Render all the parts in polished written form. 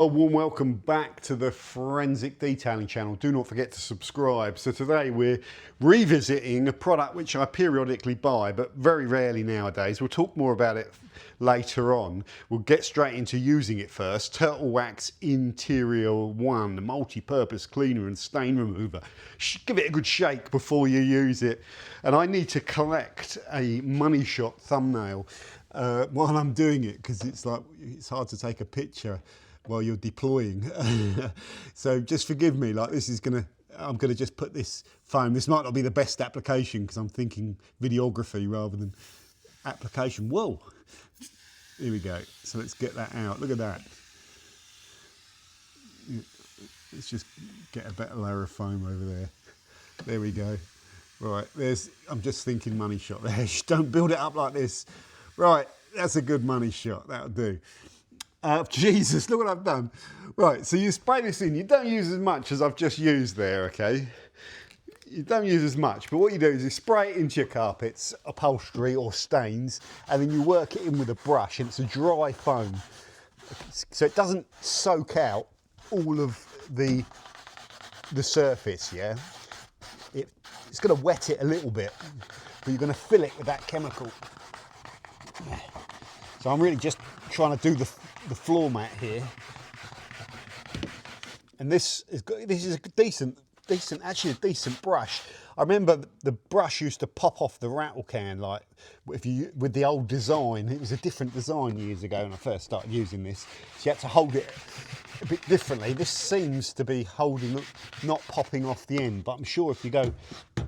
A warm welcome back to the Forensic Detailing channel. Do not forget to subscribe. So today we're revisiting a product which I periodically buy, but very rarely nowadays. We'll talk more about it later on. We'll get straight into using it first. Turtle Wax Interior1, a multi-purpose cleaner and stain remover. Give it a good shake before you use it. And I need to collect a money shot thumbnail while I'm doing it, because it's hard to take a picture while you're deploying. So just forgive me, I'm gonna just put this foam. This might not be the best application because I'm thinking videography rather than application. Whoa, here we go. So let's get that out. Look at that. Let's just get a better layer of foam over there. There we go. Right, I'm just thinking money shot there. Don't build it up like this. Right, that's a good money shot, that'll do. Jesus, look what I've done. Right, so you spray this in. You don't use as much as I've just used there, okay? You don't use as much, but what you do is you spray it into your carpets, upholstery or stains, and then you work it in with a brush, and it's a dry foam. So it doesn't soak out all of the surface, yeah? It's going to wet it a little bit, but you're going to fill it with that chemical. So I'm really just trying to do the floor mat here, and this is a decent brush. I remember the brush used to pop off the rattle can, like with the old design. It was a different design years ago when I first started using this, so you had to hold it a bit differently. This seems to be holding, not popping off the end, but I'm sure if you go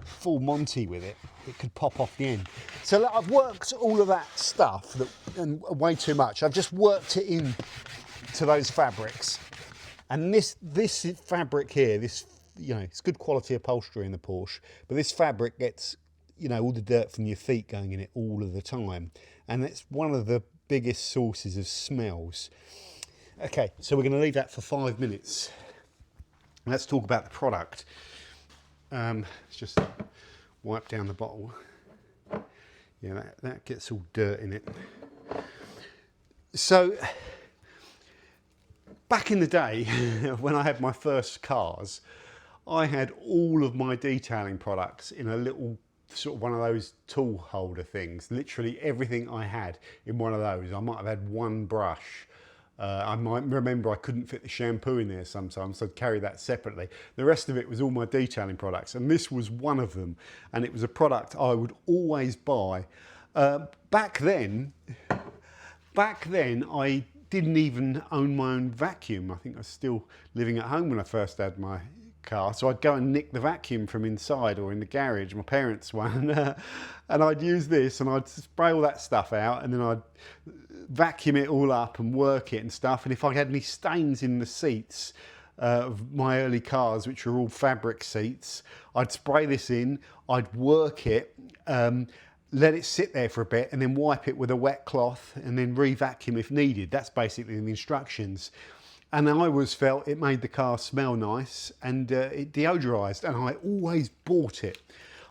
full Monty with it, it could pop off the end. So I've worked all of that stuff, and way too much. I've just worked it in to those fabrics, and this fabric here, it's good quality upholstery in the Porsche, but this fabric gets, all the dirt from your feet going in it all of the time, and it's one of the biggest sources of smells. Okay, so we're going to leave that for 5 minutes. Let's talk about the product. Let's just wipe down the bottle. Yeah, that gets all dirt in it. So, back in the day, when I had my first cars, I had all of my detailing products in a little sort of one of those tool holder things. Literally everything I had in one of those. I might have had one brush. I might remember I couldn't fit the shampoo in there sometimes, so I'd carry that separately. The rest of it was all my detailing products, and this was one of them, and it was a product I would always buy. Back then I didn't even own my own vacuum. I think I was still living at home when I first had my car, so I'd go and nick the vacuum from inside or in the garage, my parents' one, and I'd use this and I'd spray all that stuff out, and then I'd vacuum it all up and work it and stuff. And if I had any stains in the seats of my early cars, which were all fabric seats, I'd spray this in, I'd work it, let it sit there for a bit, and then wipe it with a wet cloth and then re-vacuum if needed. That's basically the instructions. And I always felt it made the car smell nice, and it deodorized, and I always bought it.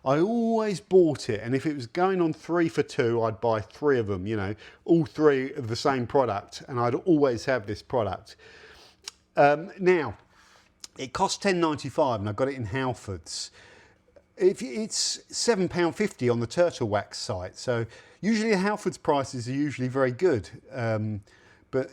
And if it was going on 3 for 2, I'd buy 3 of them, all 3 of the same product, and I'd always have this product. Now, it cost £10.95, and I got it in Halfords. It's £7.50 on the Turtle Wax site, so usually the Halfords prices are usually very good, but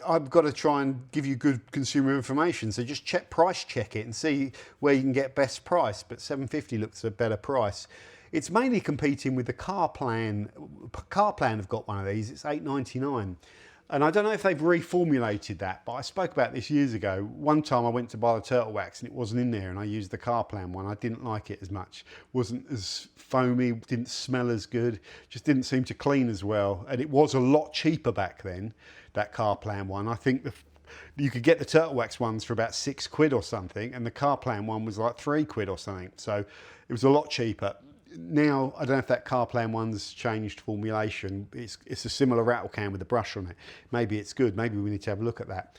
I've got to try and give you good consumer information, so just price check it and see where you can get best price, but £7.50 looks a better price. It's mainly competing with the Car Plan. Car Plan have got one of these, it's £8.99. And I don't know if they've reformulated that, but I spoke about this years ago. One time I went to buy the Turtle Wax and it wasn't in there, and I used the Car Plan one. I didn't like it as much. Wasn't as foamy, didn't smell as good, just didn't seem to clean as well. And it was a lot cheaper back then, that Car Plan one. I think you could get the Turtle Wax ones for about £6 or something, and the Car Plan one was like £3 or something. So it was a lot cheaper. Now, I don't know if that Car Plan one's changed formulation. It's a similar rattle can with a brush on it. Maybe it's good. Maybe we need to have a look at that.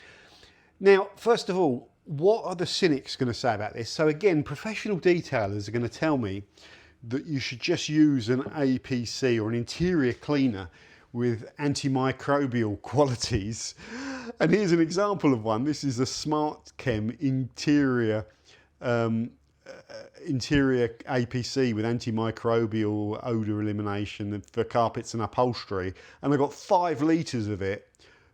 Now, first of all, what are the cynics going to say about this? So again, professional detailers are going to tell me that you should just use an APC or an interior cleaner with antimicrobial qualities. And here's an example of one. This is a Smart Chem interior APC with antimicrobial odour elimination for carpets and upholstery, and I got 5 litres of it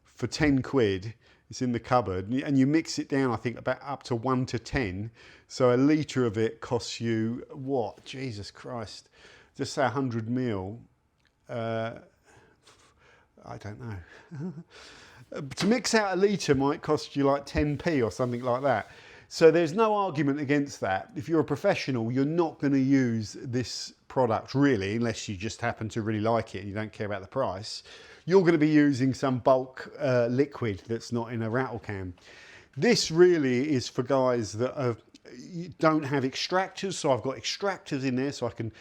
for 10 quid. It's in the cupboard, and you mix it down, I think, about up to 1 to 10. So a litre of it costs you what? Jesus Christ, just say 100 ml. I don't know. To mix out a litre might cost you like 10p or something like that. So there's no argument against that. If you're a professional, you're not going to use this product really, unless you just happen to really like it and you don't care about the price. You're going to be using some bulk liquid that's not in a rattle can. This really is for guys that don't have extractors. So I've got extractors in there so I can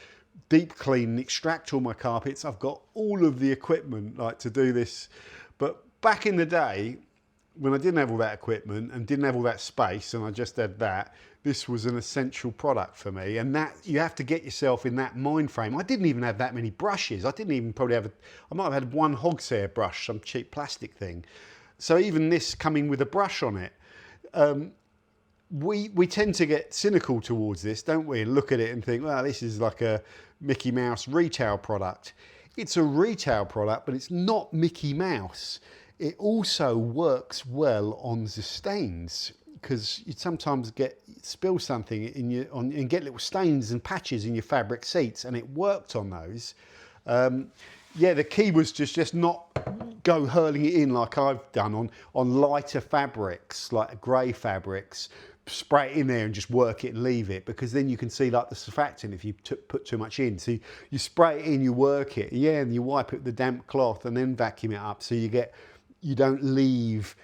deep clean and extract all my carpets. I've got all of the equipment like to do this. But back in the day, when I didn't have all that equipment and didn't have all that space and I just had that, this was an essential product for me. And that you have to get yourself in that mind frame. I didn't even have that many brushes. I didn't even probably have, I might have had one Hogshair brush, some cheap plastic thing. So even this coming with a brush on it, we tend to get cynical towards this, don't we? And look at it and think, well, this is like a Mickey Mouse retail product. It's a retail product, but it's not Mickey Mouse. It also works well on the stains, because you sometimes spill something in and get little stains and patches in your fabric seats, and it worked on those. Yeah, the key was just not go hurling it in like I've done on lighter fabrics, like grey fabrics. Spray it in there and just work it and leave it, because then you can see like the surfactant if you put too much in. So you spray it in, you work it, yeah, and you wipe it with the damp cloth and then vacuum it up, so you don't leave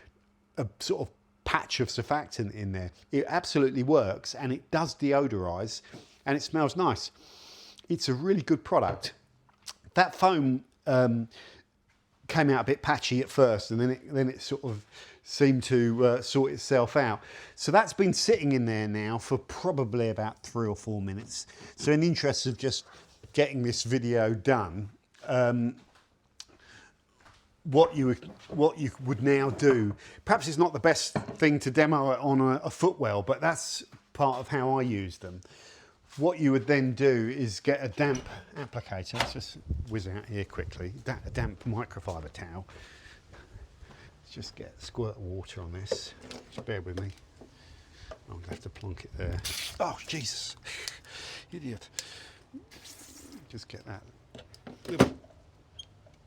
a sort of patch of surfactant in there. It absolutely works, and it does deodorize, and it smells nice. It's a really good product. That foam came out a bit patchy at first, and then it sort of seemed to sort itself out. So that's been sitting in there now for probably about 3 or 4 minutes. So in the interest of just getting this video done, what you would now do, perhaps it's not the best thing to demo it on a footwell, but that's part of how I use them. What you would then do is get a damp applicator. Let's just whiz out here quickly. A damp microfiber towel. Let's just get a squirt of water on this. Just bear with me. I'm going to have to plonk it there. Oh, Jesus. Idiot. Just get that a little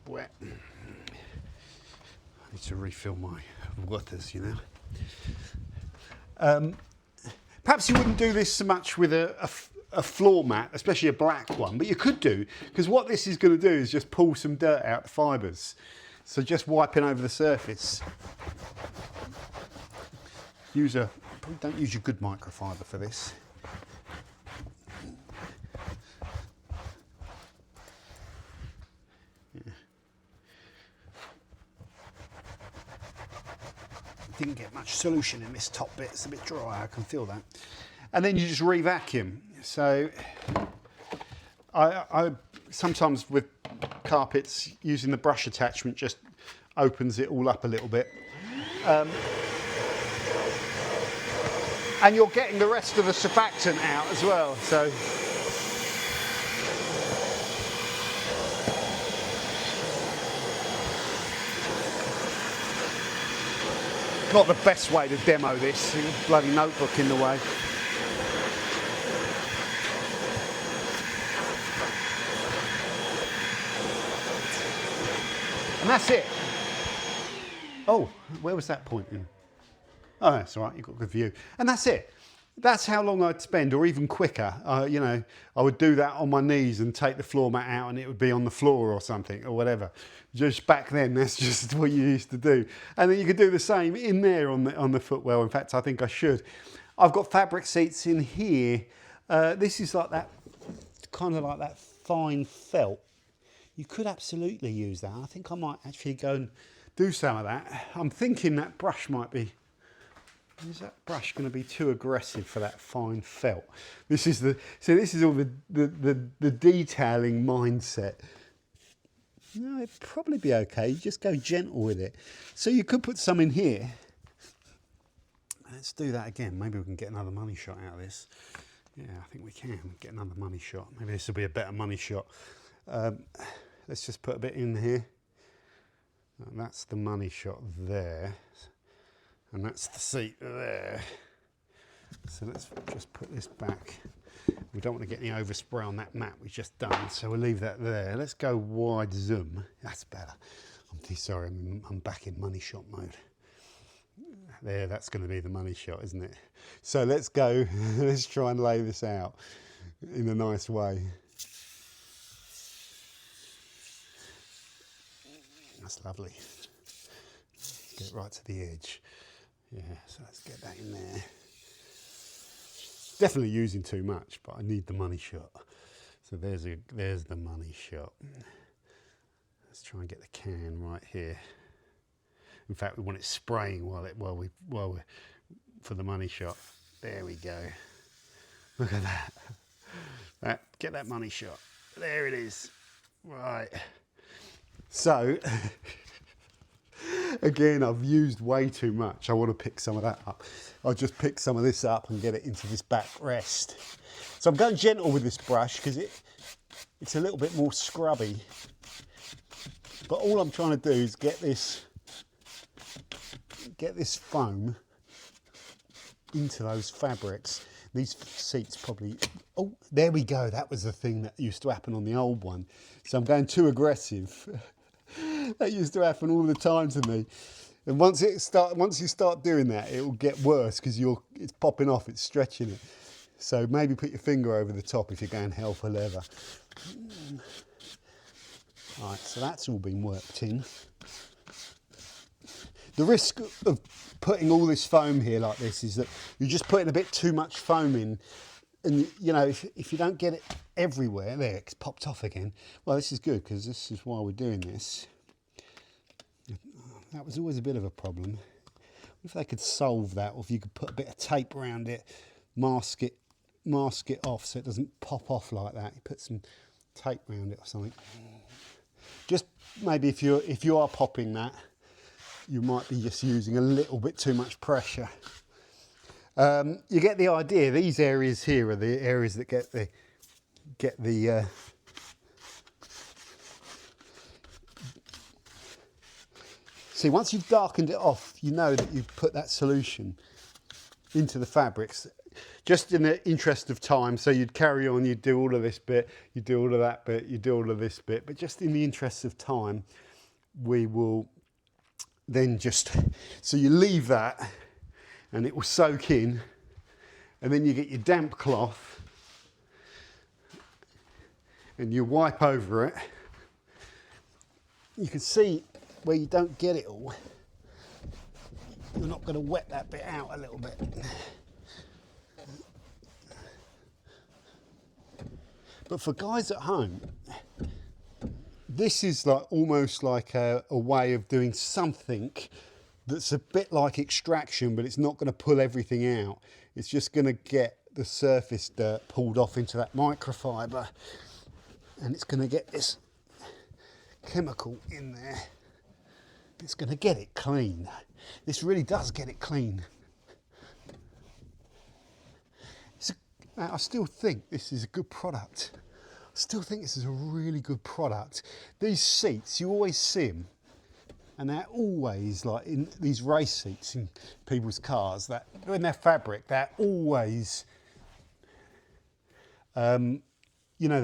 wet. I need to refill my waters, you know. Perhaps you wouldn't do this so much with a floor mat, especially a black one, but you could do, because what this is going to do is just pull some dirt out the fibres. So just wiping over the surface. Don't use your good microfiber for this. Yeah. Didn't get much solution in this top bit, it's a bit dry, I can feel that. And then you just re-vacuum. So I sometimes with carpets, using the brush attachment just opens it all up a little bit. And you're getting the rest of the surfactant out as well. So not the best way to demo this, bloody notebook in the way. And that's it. Oh, where was that pointing? Oh, that's all right, you've got a good view. And that's it. That's how long I'd spend, or even quicker. You know, I would do that on my knees and take the floor mat out and it would be on the floor or something, or whatever. Just back then, that's just what you used to do. And then you could do the same in there on the footwell. In fact, I think I should. I've got fabric seats in here. This is like that, kind of like that fine felt. You could absolutely use that. I think I might actually go and do some of that. I'm thinking that brush might be, is that brush going to be too aggressive for that fine felt? This is all the detailing mindset. No, it'd probably be okay. You just go gentle with it. So you could put some in here. Let's do that again. Maybe we can get another money shot out of this. Yeah, I think we can get another money shot. Maybe this will be a better money shot. Let's just put a bit in here. And that's the money shot there. And that's the seat there. So let's just put this back. We don't want to get any overspray on that mat we've just done, so we'll leave that there. Let's go wide zoom. That's better. I'm sorry, I'm back in money shot mode. There, that's going to be the money shot, isn't it? So let's go, let's try and lay this out in a nice way. That's lovely. Let's get right to the edge. Yeah, so let's get that in there. Definitely using too much, but I need the money shot. So there's the money shot. Let's try and get the can right here. In fact, we want it spraying while we for the money shot. There we go. Look at that. Get that money shot. There it is. Right. So again, I've used way too much. I want to pick some of that up. I'll just pick some of this up and get it into this back rest. So I'm going gentle with this brush because it's a little bit more scrubby. But all I'm trying to do is get this foam into those fabrics. These seats probably, oh, there we go. That was the thing that used to happen on the old one. So I'm going too aggressive. That used to happen all the time to me. And once you start doing that, it will get worse because it's popping off, it's stretching it. So maybe put your finger over the top if you're going hell for leather. Right, so that's all been worked in. The risk of putting all this foam here like this is that you're just putting a bit too much foam in. And, you know, if you don't get it everywhere, there, it's popped off again. Well, this is good because this is why we're doing this. That was always a bit of a problem. If they could solve that, or if you could put a bit of tape around it, mask it off so it doesn't pop off like that. You put some tape around it or something. Just maybe if you are popping that, you might be just using a little bit too much pressure. You get the idea. These areas here are the areas that get the see, once you've darkened it off, you know that you've put that solution into the fabrics. Just in the interest of time, so you'd carry on, you'd do all of this bit, you do all of that bit, you do all of this bit, but just in the interest of time, we will then so you leave that and it will soak in, and then you get your damp cloth and you wipe over it. You can see where you don't get it all. You're not going to wet that bit out a little bit. But for guys at home, this is like almost like a way of doing something that's a bit like extraction, but it's not going to pull everything out. It's just going to get the surface dirt pulled off into that microfiber, and it's going to get this chemical in there. It's going to get it clean. This really does get it clean. I still think this is a good product. I still think this is a really good product. These seats, you always see them, and they're always like in these race seats in people's cars, that when they're fabric, they're always, you know,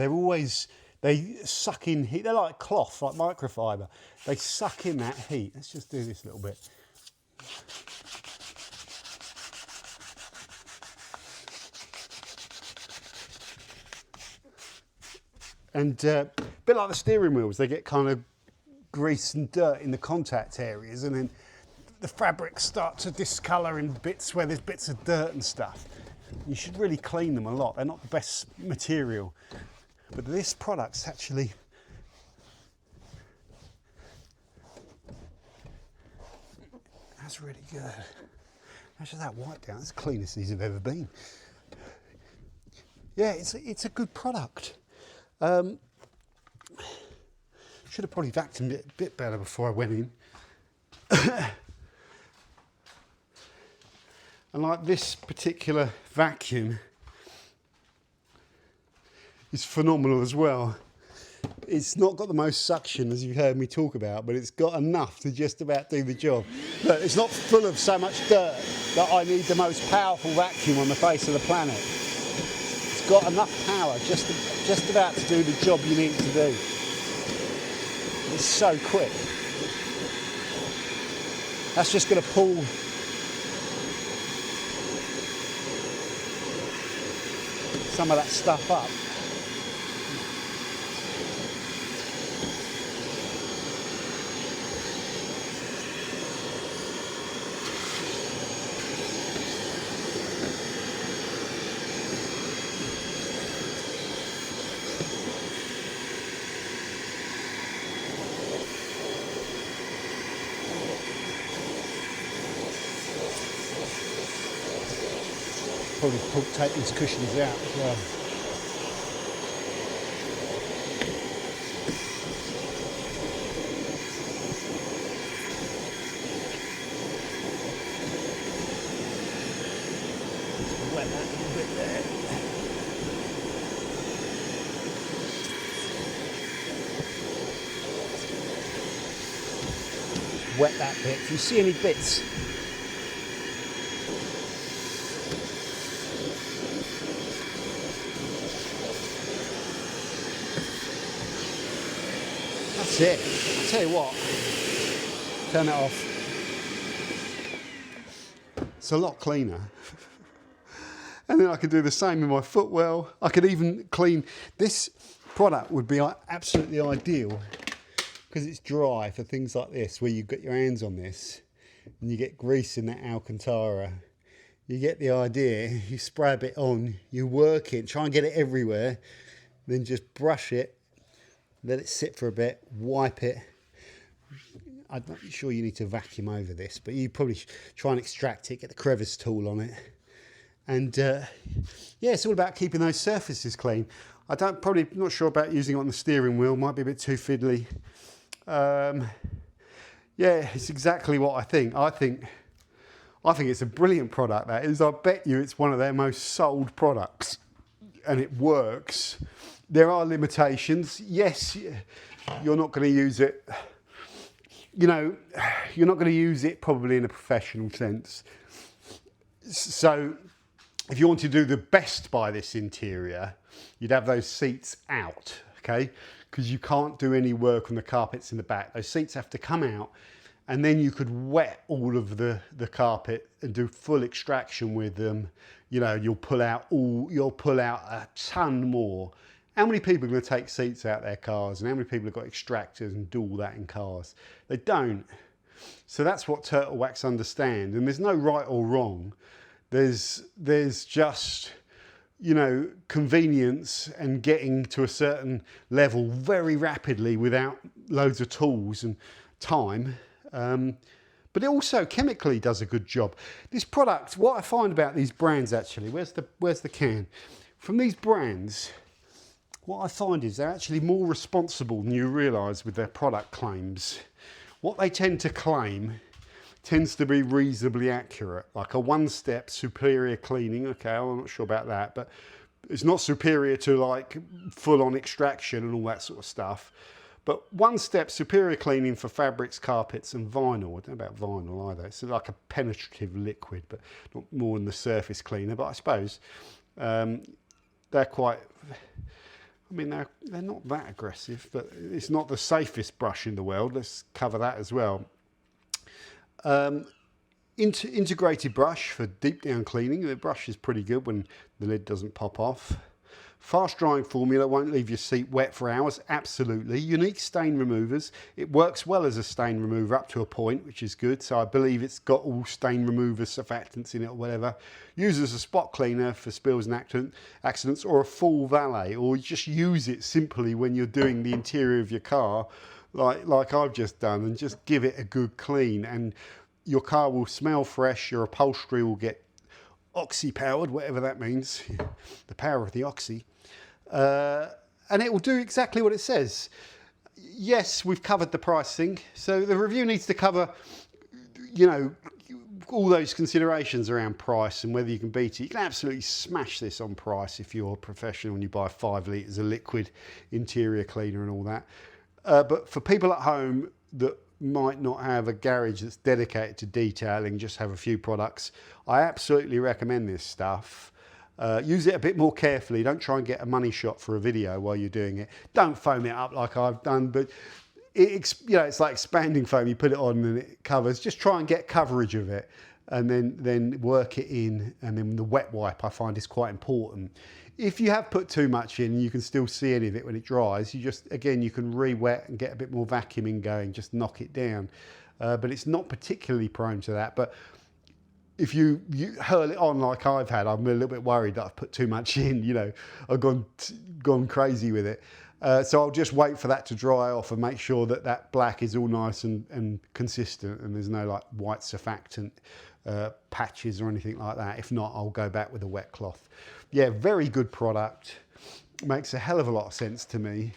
they suck in heat. They're like cloth, like microfiber. They suck in that heat. Let's just do this a little bit. And a bit like the steering wheels, they get kind of grease and dirt in the contact areas, and then the fabrics start to discolour in bits where there's bits of dirt and stuff. You should really clean them a lot. They're not the best material. But this product's actually that's really good. Actually, that wipe down, it's the cleanest these have ever been. Yeah, it's a good product. Should have probably vacuumed it a bit better before I went in. And like this particular vacuum is phenomenal as well. It's not got the most suction, as you've heard me talk about, but it's got enough to just about do the job. Look, it's not full of so much dirt that I need the most powerful vacuum on the face of the planet. It's got enough power just about to do the job you need to do. It's so quick. That's just going to pull some of that stuff up. Probably take these cushions out as well. Wet that a little bit there. Wet that bit. If you see any bits that's it. I'll tell you what, turn it off. It's a lot cleaner. And then I could do the same with my footwell. I could even clean, this product would be absolutely ideal because it's dry for things like this, where you get your hands on this and you get grease in that Alcantara. You get the idea, you spray a bit on, you work it, try and get it everywhere, then just brush it, let it sit for a bit, wipe it. I'm not sure you need to vacuum over this, but you probably try and extract it, get the crevice tool on it. And yeah, it's all about keeping those surfaces clean. Probably not sure about using it on the steering wheel, might be a bit too fiddly. Yeah, it's exactly what I think. I think it's a brilliant product, that is. I bet you it's one of their most sold products, and it works. There are limitations. Yes, you're not going to use it, you know, you're not going to use it probably in a professional sense. So if you want to do the best by this interior, you'd have those seats out, okay? Because you can't do any work on the carpets in the back. Those seats have to come out, and then you could wet all of the carpet and do full extraction with them. You know, you'll pull out a ton more. How many people are going to take seats out their cars, and how many people have got extractors and do all that in cars? They don't. So that's what Turtle Wax understand. And there's no right or wrong. There's just, you know, convenience and getting to a certain level very rapidly without loads of tools and time. But it also chemically does a good job. This product, what I find about these brands actually, where's the can? From these brands, what I find is they're actually more responsible than you realise with their product claims. What they tend to claim tends to be reasonably accurate, like a one-step superior cleaning. Okay, I'm not sure about that, but it's not superior to like full-on extraction and all that sort of stuff. But one-step superior cleaning for fabrics, carpets and vinyl. I don't know about vinyl either. It's like a penetrative liquid, but not more than the surface cleaner. But I suppose they're quite... I mean, they're not that aggressive, but it's not the safest brush in the world. Let's cover that as well. Integrated brush for deep down cleaning. The brush is pretty good when the lid doesn't pop off. Fast drying formula, won't leave your seat wet for hours. Absolutely. Unique stain removers. It works well as a stain remover up to a point, which is good. So I believe it's got all stain remover surfactants in it or whatever. Use as a spot cleaner for spills and accidents, or a full valet, or just use it simply when you're doing the interior of your car, like I've just done, and just give it a good clean. And your car will smell fresh. Your upholstery will get oxy powered, whatever that means, the power of the oxy, and it will do exactly what it says. yes, we've covered the pricing. So the review needs to cover, you know, all those considerations around price and whether you can beat it. You can absolutely smash this on price if you're a professional and you buy 5 litres of liquid interior cleaner and all that. But for people at home that might not have a garage that's dedicated to detailing, just have a few products, I absolutely recommend this stuff. Use it a bit more carefully. Don't try and get a money shot for a video while you're doing it. Don't foam it up like I've done, but it's like expanding foam. You put it on and it covers. Just try and get coverage of it, and then work it in. And then the wet wipe I find is quite important. If you have put too much in, you can still see any of it when it dries. You can re-wet and get a bit more vacuuming going. Just knock it down, but it's not particularly prone to that. But if you hurl it on like I've had, I'm a little bit worried that I've put too much in. You know, I've gone crazy with it. So I'll just wait for that to dry off and make sure that that black is all nice and consistent, and there's no like white surfactant patches or anything like that. If not, I'll go back with a wet cloth. Yeah, very good product. Makes a hell of a lot of sense to me.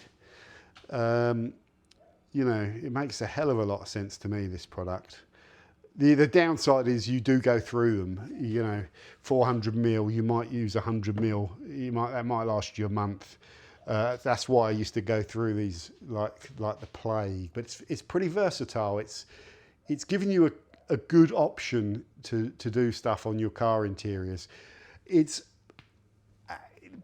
You know, it makes a hell of a lot of sense to me, this product. The downside is you do go through them. You know, 400 mil, you might use 100 mil. That might last you a month. That's why I used to go through these like the plague. But it's pretty versatile. It's giving you a good option to do stuff on your car interiors. It's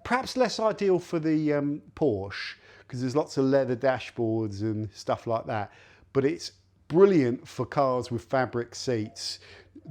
perhaps less ideal for the Porsche because there's lots of leather dashboards and stuff like that. But it's brilliant for cars with fabric seats.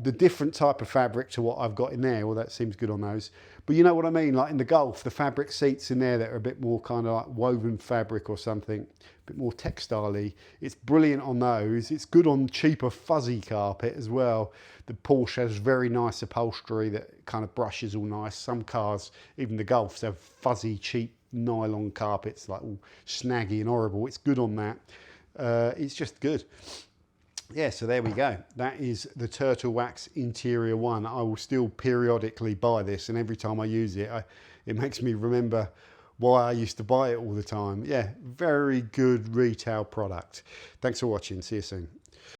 The different type of fabric to what I've got in there, well, that seems good on those. But you know what I mean? Like in the Golf, the fabric seats in there that are a bit more kind of like woven fabric or something, a bit more textile-y. It's brilliant on those. It's good on cheaper fuzzy carpet as well. The Porsche has very nice upholstery that kind of brushes all nice. Some cars, even the Golfs, have fuzzy, cheap nylon carpets, like all snaggy and horrible. It's good on that. It's just good. Yeah, so there we go. That is the Turtle Wax Interior1. I will still periodically buy this, and every time I use it, it makes me remember why I used to buy it all the time. Yeah, very good retail product. Thanks for watching. See you soon.